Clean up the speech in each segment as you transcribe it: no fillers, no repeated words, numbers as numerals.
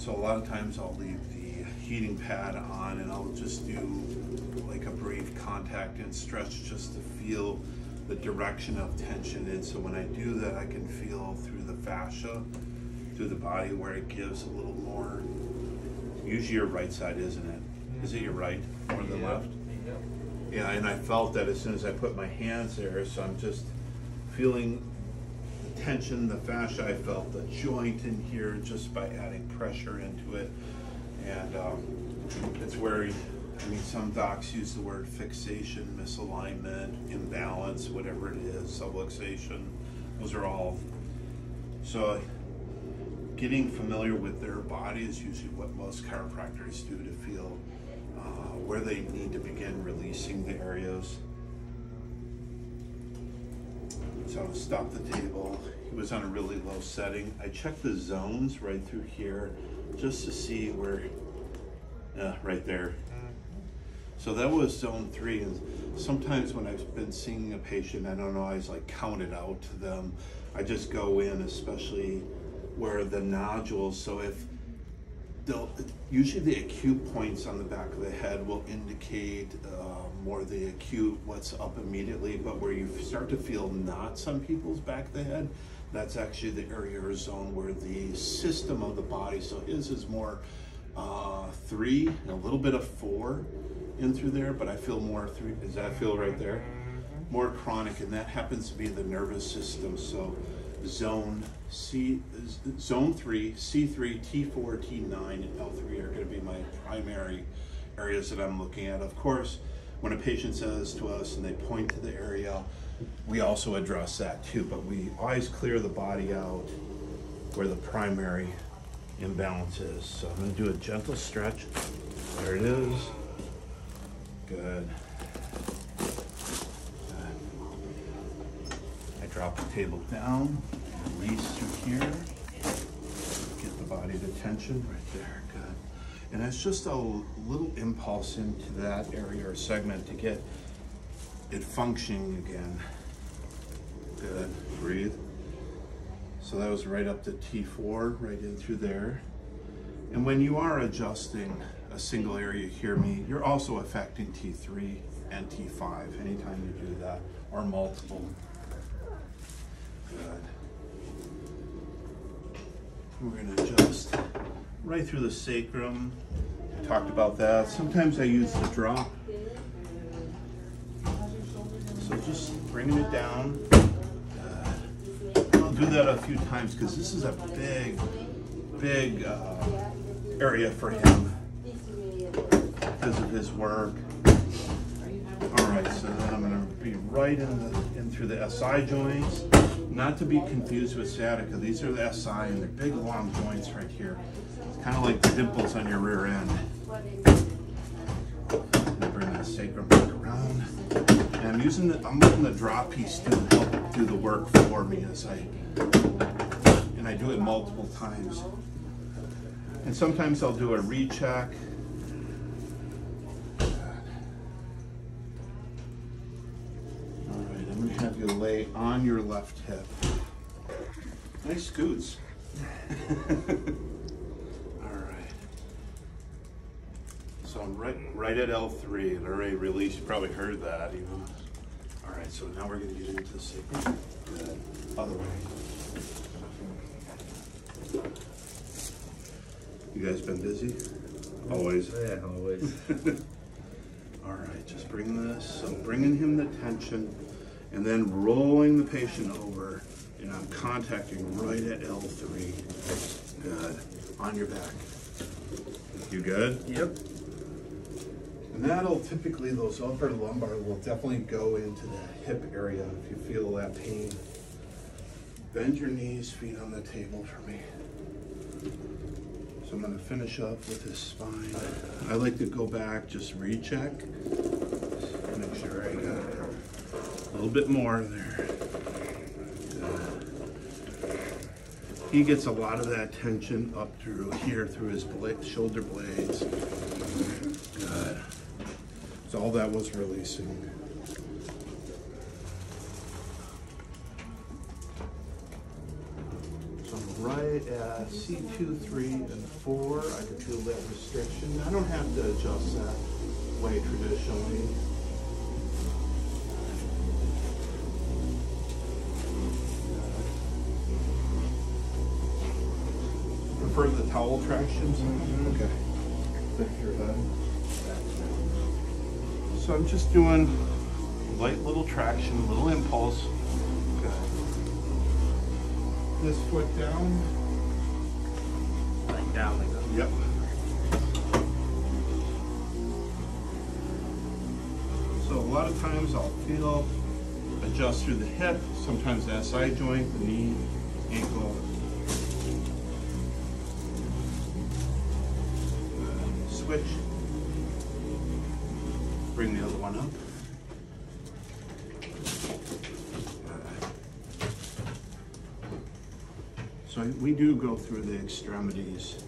So a lot of times I'll leave the heating pad on and I'll just do like a brief contact and stretch just to feel the direction of tension. And so when I do that, I can feel through the fascia, through the body, where it gives a little more. Usually your right side, isn't it? Is it your right or the left? Yeah, and I felt that as soon as I put my hands there, so I'm just feeling the tension, the fascia. I felt the joint in here just by adding pressure into it. And it's where, I mean, some docs use the word fixation, misalignment, imbalance, whatever it is, subluxation. Those are all. So getting familiar with their body is usually what most chiropractors do to feel where they need to begin releasing the areas. So I'll stop the table. He was on a really low setting. I checked the zones right through here just to see where, right there. So that was zone 3. And sometimes when I've been seeing a patient, I don't always like count it out to them. I just go in, especially where the nodules. So if usually the acute points on the back of the head will indicate more the acute, what's up immediately, but where you start to feel knots on people's back of the head, that's actually the area or zone where the system of the body, so his is more 3 and a little bit of 4 in through there, but I feel more 3, does that feel right there? More chronic, and that happens to be the nervous system. So zone 3, C3, T4, T9, and L3 are going to be my primary areas that I'm looking at. Of course, when a patient says to us and they point to the area, we also address that too, but we always clear the body out where the primary imbalance is. So I'm going to do a gentle stretch. There it is. Good. I drop the table down, release through here, get the body to tension right there. Good. And it's just a little impulse into that area or segment to get it functioning again. Good. Breathe. So that was right up to T4, right in through there. And when you are adjusting a single area, hear me, you're also affecting T3 and T5 anytime you do that, or multiple. Good. We're going to adjust right through the sacrum. I talked about that. Sometimes I use the drop. So just bringing it down. I'll do that a few times because this is a big area for him because of his work. All right, so then I'm going to be right in through the SI joints. Not to be confused with sciatica. These are the SI, and they're big, long joints right here. It's kind of like the dimples on your rear end. And bring that sacrum back around. And I'm using the drop piece to help do the work for me and I do it multiple times. And sometimes I'll do a recheck. Have you lay on your left hip. Nice scoots. All right. So I'm right at L3. It already released. You probably heard that even. All right, so now we're going to get into the sacrum. Good. Other way. You guys been busy? Always. Yeah, always. All right, just bring this. So bringing him the tension. And then rolling the patient over, and I'm contacting right at L3. Good. On your back. You good? Yep. And that'll typically, those upper lumbar will definitely go into the hip area if you feel that pain. Bend your knees, feet on the table for me. So I'm going to finish up with his spine. I like to go back, just recheck. Make sure I got it. A little bit more there. He gets a lot of that tension up through here, through his shoulder blades. Good. So all that was releasing. So I'm right at C2, 3, and 4. I can feel that restriction. I don't have to adjust that way traditionally. Prefer the towel tractions? Okay. Lift your head. So I'm just doing light little traction, little impulse. Okay. This foot down. Like down like that. Yep. So a lot of times I'll feel, adjust through the hip, sometimes the SI joint, the knee, ankle. Switch. Bring the other one up. So we do go through the extremities.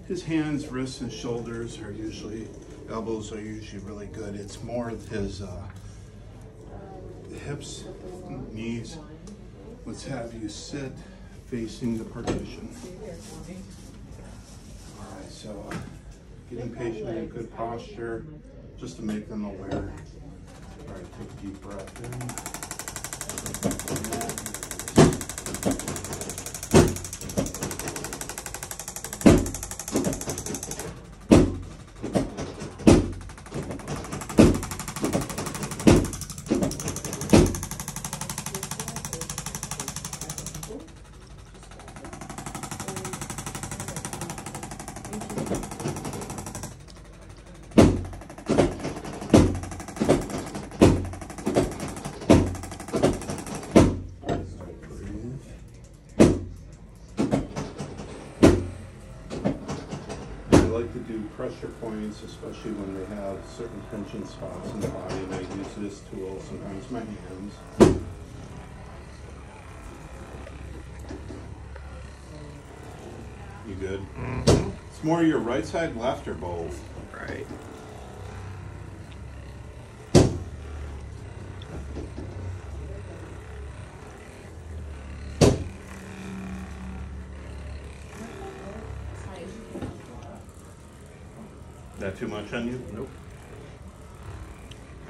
His hands, wrists, and shoulders are usually, elbows are usually really good. It's more of his hips, knees. Let's have you sit facing the partition. All right, so getting patient in good posture, just to make them aware. All right, take a deep breath in. Pressure points, especially when they have certain tension spots in the body, and I use this tool, sometimes my hands. You good? Mm-hmm. It's more your right side, left, or both? Right. That too much on you? Nope.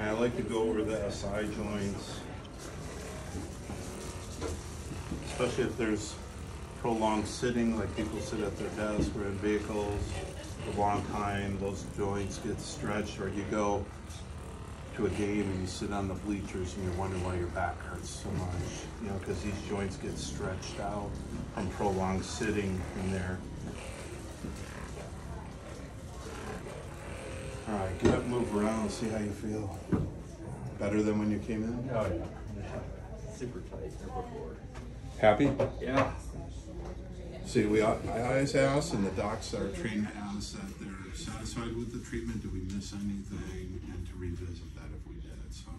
I like to go over the SI joints, especially if there's prolonged sitting, like people sit at their desk or in vehicles for a long time. Those joints get stretched, or you go to a game and you sit on the bleachers and you're wondering why your back hurts so much, you know, because these joints get stretched out from prolonged sitting in there. All right, get up, move around, see how you feel. Better than when you came in? Oh yeah. Super tight there before. Happy? Yeah. See, I always ask, and the docs are trained to ask that they're satisfied with the treatment. Do we miss anything? And to revisit that if we did. So